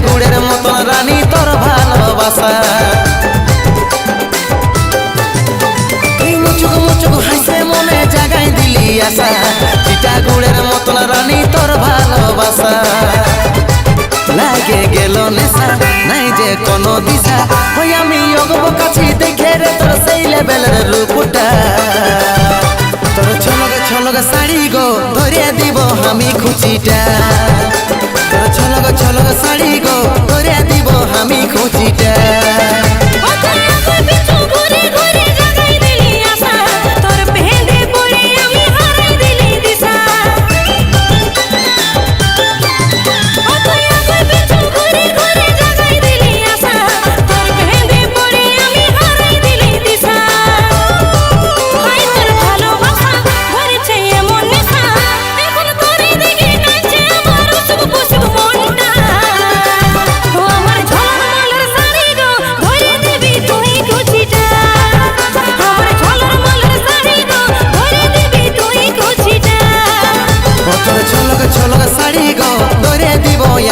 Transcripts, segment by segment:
গুড়ের মতন রানী তোর ভালোবাসা তুই মুচুক মুচুক হাসে মনে জাগাই দিলি আশা চিটা গুড়ের মতন রানী তোর ভালোবাসা লাগে গেল নেশা নাই যে কোনো দিশা ওই আমি অগব কাছি দেখে রে তোর সেই লেভেলের রূপটা তোর ছলকে ছলকে শাড়ি গো ধরে দিব আমি খুচিটা তোর ছলকে ছলকে শাড়ি গো ধরে দিব আমি খুচিটা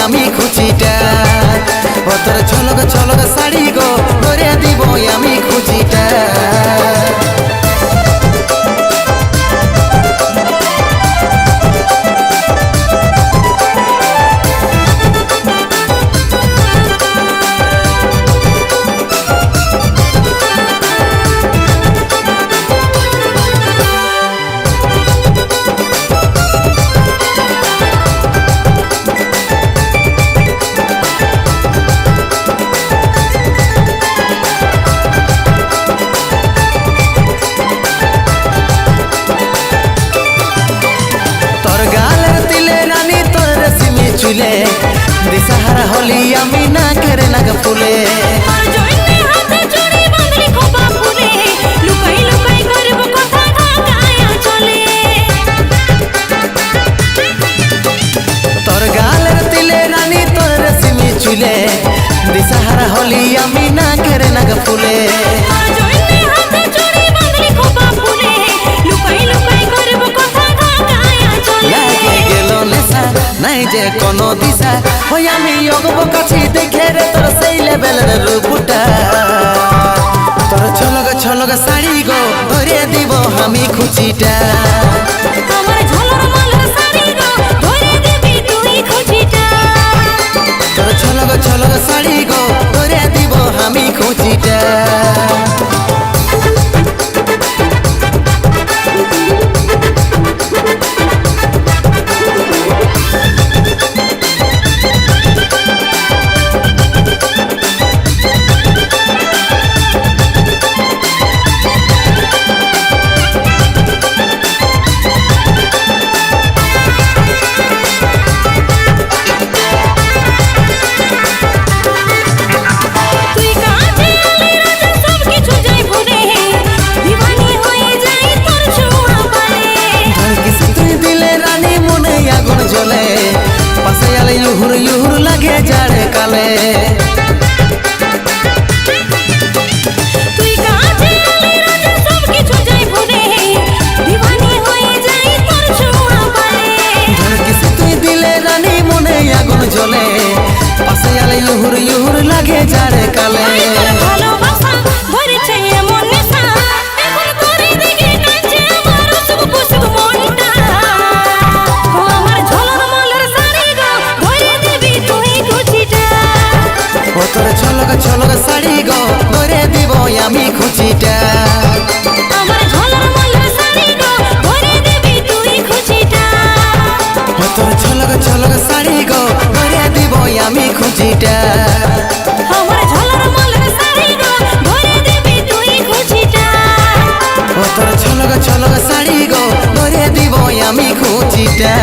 আমি খুচিটা ও তোর ছলক ছলক শাড়ি গো ধরে দিব আমি খুচিটা দিশাহারা হলি আমি না কেরে নাগ ফুলে তোর গালের তিলে রানী তোর রেশমি চুলে দিশাহারা হলি আমি না কেরে নাগ ফুলে নাই যে কোনো দিশা ওই আমি অগব কাছি দেখে রে তোর সেই লেভেলের রূপটা তোর ছলক ছলক শাড়ি গো ধরে দিব আমি খুচিটা তোর ছলক ছলক শাড়ি গো ধরে দিব আমি খুচিটা युहुर युहुर लगे जाड़े काले रानी मने आগুন জ্বলে পাশে আলে युहुर युहुर लगे जाड़े काले তোর ছলক ছলক শাড়ি গো ধরে দিব আমি খুচিটা তোর ছলক ছলক শাড়ি গো ধরে দিব আমি খুচিটা তোর ছলক ছলক শাড়ি গো ধরে দিব আমি খুচিটা